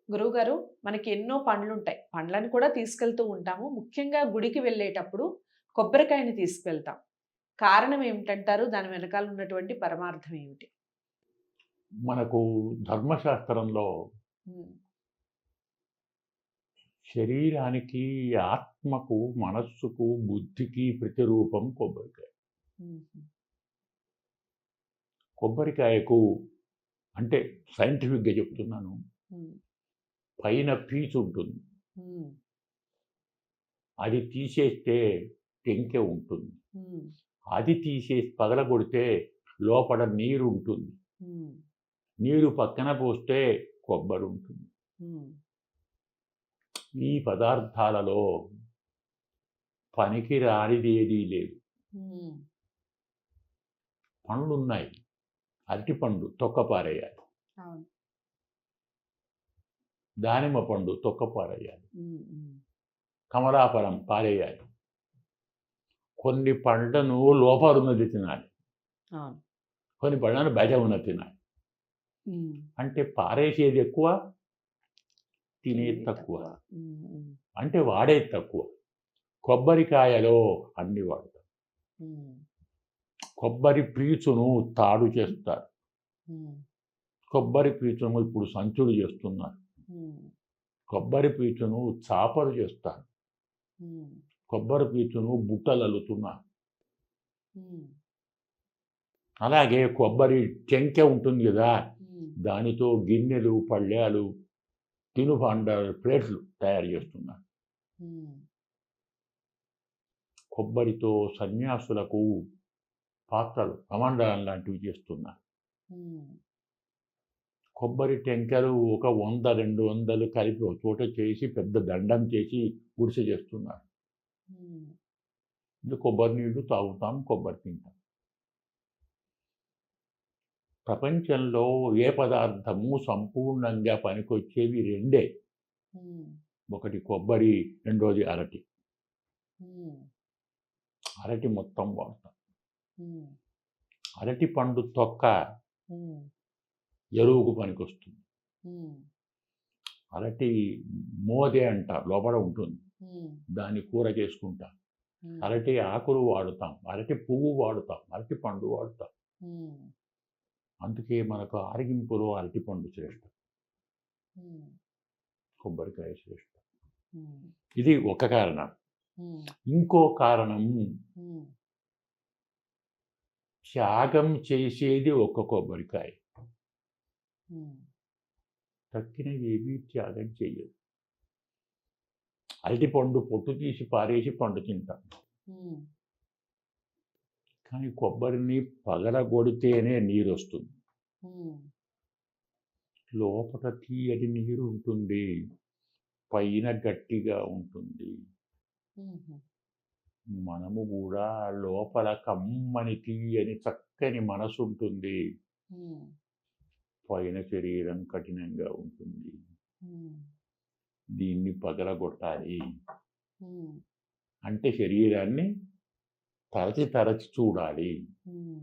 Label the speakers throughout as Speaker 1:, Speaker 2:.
Speaker 1: గురువుగారు, మనకి ఎన్నో పండ్లుంటాయి. పండ్లను కూడా తీసుకెళ్తూ ఉంటాము. ముఖ్యంగా గుడికి వెళ్ళేటప్పుడు కొబ్బరికాయని తీసుకెళ్తాం. కారణం ఏమిటంటారు? దాని వెనకాల ఉన్నటువంటి పరమార్థం ఏమిటి?
Speaker 2: మనకు ధర్మశాస్త్రంలో
Speaker 1: హ్మ్.
Speaker 2: శరీరానికి, ఆత్మకు, మనస్సుకు, బుద్ధికి ప్రతిరూపం కొబ్బరికాయ.
Speaker 1: హుహు.
Speaker 2: కొబ్బరికాయకు అంటే సైంటిఫిక్‌గా చెప్తున్నాను.
Speaker 1: హ్మ్.
Speaker 2: పైన పీచు ఉంటుంది.
Speaker 1: హ్మ్.
Speaker 2: అది తీసేస్తే టెంకె ఉంటుంది.
Speaker 1: హ్మ్.
Speaker 2: అది తీసేసి పగలగొడితే లోపల నీరు ఉంటుంది.
Speaker 1: హ్మ్.
Speaker 2: నీరు పక్కన పోస్తే కొబ్బరి ఉంటుంది.
Speaker 1: హ్మ్.
Speaker 2: ఈ పదార్థాలలో పనికి రానిదేదీ లేదు.
Speaker 1: హ్మ్.
Speaker 2: పండ్లున్నాయి. అరటిపండు తొక్క పారేయాలి.
Speaker 1: అవును.
Speaker 2: దానిమ్మ పండు తొక్క పారేయాలి.
Speaker 1: హ్మ్. హ్మ్.
Speaker 2: కమలాఫలం పారేయాలి. కొన్ని పండ్లను లోపలున్నది తినాలి.
Speaker 1: అవును.
Speaker 2: కొన్ని పళ్ళను బయట ఉన్నది తినాలి.
Speaker 1: హ్మ్.
Speaker 2: అంటే పారేసేది ఎక్కువ, తినేది
Speaker 1: తినేది
Speaker 2: తక్కువ.
Speaker 1: తక్కువ. హ్మ్. హ్మ్.
Speaker 2: అంటే వాడేది తక్కువ. కొబ్బరికాయలో అన్నీ వాడతారు.
Speaker 1: హ్మ్.
Speaker 2: కొబ్బరి పీచును తాడు చేస్తారు.
Speaker 1: హ్మ్.
Speaker 2: కొబ్బరి పీచును ఇప్పుడు సంచులు చేస్తున్నారు.
Speaker 1: హ్మ్.
Speaker 2: కొబ్బరి పీచును చాపలు చేస్తారు.
Speaker 1: హ్మ్.
Speaker 2: కొబ్బరి పీచును బుట్టలు అల్లుతున్నారు.
Speaker 1: హ్మ్.
Speaker 2: అలాగే కొబ్బరి టెంకె ఉంటుంది కదా!
Speaker 1: హ్మ్.
Speaker 2: దానితో గిన్నెలు, పళ్ళాలు, తినుబండాలు, ప్లేట్లు తయారు చేస్తున్నారు.
Speaker 1: హ్మ్.
Speaker 2: కొబ్బరితో సన్యాసులకు పాత్రలు, కమండలం లాంటివి చేస్తున్నారు.
Speaker 1: హ్మ్.
Speaker 2: కొబ్బరి టెంకలు ఒక 100, 200 కలిపి ఒక చోట చేసి పెద్ద దండం చేసి గుడిసె చేస్తున్నారు.
Speaker 1: హ్మ్.
Speaker 2: ఇది కొబ్బరి నీళ్లు తాగుతాం, కొబ్బరి తింటాం. ప్రపంచంలో ఏ పదార్థము సంపూర్ణంగా పనికొచ్చేవి రెండే.
Speaker 1: హ్మ్.
Speaker 2: ఒకటి కొబ్బరి, రెండోది అరటి.
Speaker 1: హ్మ్.
Speaker 2: అరటి మొత్తం వాడతాం.
Speaker 1: హ్మ్.
Speaker 2: అరటి పండు తొక్క
Speaker 1: హ్మ్.
Speaker 2: ఎరువుకు పనికొస్తుంది.
Speaker 1: హ్మ్.
Speaker 2: అరటి మోదె అంటారు, లోపల ఉంటుంది.
Speaker 1: హ్మ్.
Speaker 2: దాన్ని కూర చేసుకుంటాం.
Speaker 1: హ్మ్.
Speaker 2: అరటి ఆకులు వాడుతాం, అరటి పువ్వు వాడుతాం, అరటి పండు వాడుతాం.
Speaker 1: హ్మ్.
Speaker 2: అందుకే మనకు ఆరగింపులో అరటిపండు శ్రేష్టం,
Speaker 1: హ్మ్.
Speaker 2: కొబ్బరికాయ శ్రేష్టం.
Speaker 1: హ్మ్.
Speaker 2: ఇది ఒక కారణం.
Speaker 1: హ్మ్.
Speaker 2: ఇంకో కారణం,
Speaker 1: హ్మ్.
Speaker 2: త్యాగం చేసేది ఒక కొబ్బరికాయ.
Speaker 1: హ్మ్.
Speaker 2: తక్కినవి ఏవి త్యాగం చేయదు. అరటిపండు పొట్టు తీసి పారేసి పండు తింటాం.
Speaker 1: హ్మ్.
Speaker 2: కానీ కొబ్బరిని పగలగొడితేనే నీరు వస్తుంది.
Speaker 1: హ్మ్.
Speaker 2: లోపల తీయటి నీరు ఉంటుంది, పైన గట్టిగా ఉంటుంది.
Speaker 1: హుహు.
Speaker 2: మనము కూడా లోపల కమ్మని తీయని చక్కని మనసు ఉంటుంది,
Speaker 1: హ్మ్.
Speaker 2: పైన శరీరం కఠినంగా ఉంటుంది.
Speaker 1: హ్మ్.
Speaker 2: దీన్ని పగలగొట్టాలి.
Speaker 1: హ్మ్.
Speaker 2: అంటే శరీరాన్ని తరచి తరచి చూడాలి.
Speaker 1: హ్మ్.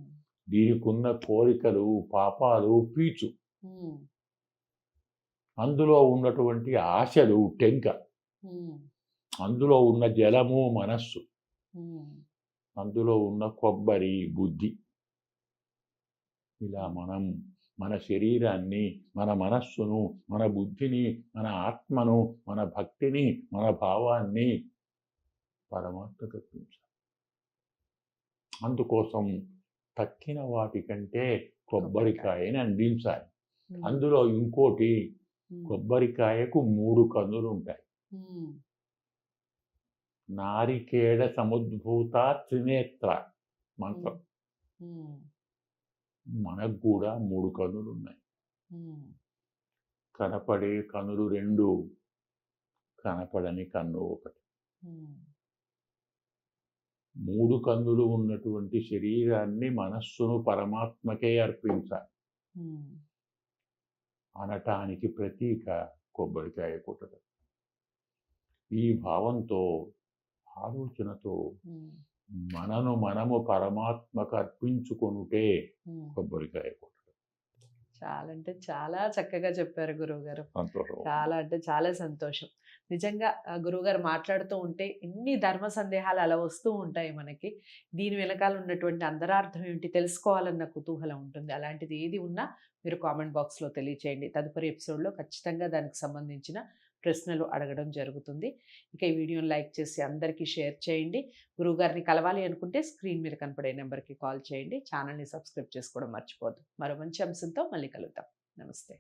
Speaker 2: దీనికున్న కోరికలు, పాపాలు పీచు.
Speaker 1: హ్మ్.
Speaker 2: అందులో ఉన్నటువంటి ఆశలు టెంక.
Speaker 1: హ్మ్.
Speaker 2: అందులో ఉన్న జలము మనస్సు.
Speaker 1: హ్మ్.
Speaker 2: అందులో ఉన్న కొబ్బరి బుద్ధి. ఇలా
Speaker 1: హ్మ్.
Speaker 2: మనం మన శరీరాన్ని, మన మనస్సును, మన బుద్ధిని, మన ఆత్మను, మన భక్తిని, మన భావాన్ని పరమాత్మకు అర్పించాలి. అందుకోసం తక్కిన వాటికంటే
Speaker 1: కొబ్బరికాయ.
Speaker 2: కొబ్బరికాయని అందించాలి.
Speaker 1: హ్మ్.
Speaker 2: అందులో ఇంకోటి,
Speaker 1: హ్మ్.
Speaker 2: కొబ్బరికాయకు 3 కన్నులుంటాయి.
Speaker 1: హ్మ్.
Speaker 2: నారికేళ సముద్భూత త్రినేత్ర
Speaker 1: హ్మ్.
Speaker 2: మంత్రం.
Speaker 1: హ్మ్.
Speaker 2: మనకు కూడా 3 కన్నులున్నాయి.
Speaker 1: హ్మ్.
Speaker 2: కనపడే కనులు 2, కనపడని కన్ను ఒకటి.
Speaker 1: హ్మ్.
Speaker 2: 3 కన్నులు ఉన్నటువంటి శరీరాన్ని, మనస్సును పరమాత్మకే అర్పించాలి
Speaker 1: హ్మ్.
Speaker 2: అనటానికి ప్రతీక కొబ్బరికాయ కొట్టడం. ఈ భావంతో, ఆలోచనతో
Speaker 1: హ్మ్.
Speaker 2: మనను మనము పరమాత్మకు అర్పించుకొనుటే
Speaker 1: హ్మ్.
Speaker 2: కొబ్బరికాయ కొట్టడం.
Speaker 1: చాలా అంటే చాలా చక్కగా చెప్పారు గురువుగారు.
Speaker 2: సంతోషం.
Speaker 1: చాలా అంటే చాలా సంతోషం. నిజంగా గురువుగారు మాట్లాడుతూ ఉంటే ఎన్ని ధర్మ సందేహాలు అలా వస్తూ ఉంటాయి మనకి. దీని వెనకాల ఉన్నటువంటి అంతరార్థం ఏమిటి తెలుసుకోవాలన్న కుతూహలం ఉంటుంది. అలాంటిది ఏది ఉన్నా మీరు కామెంట్ బాక్స్‌లో తెలియచేయండి. తదుపరి ఎపిసోడ్‌లో ఖచ్చితంగా దానికి సంబంధించిన ప్రశ్నలు అడగడం జరుగుతుంది. ఇక ఈ వీడియోని లైక్ చేసి అందరికీ షేర్ చేయండి. గురువుగారిని కలవాలి అనుకుంటే స్క్రీన్ మీద కనపడే నెంబర్‌కి కాల్ చేయండి. ఛానల్‌ని సబ్స్క్రైబ్ చేసుకోవడం మర్చిపోవద్దు. మరో మంచి అంశంతో మళ్ళీ కలుద్దాం. నమస్తే.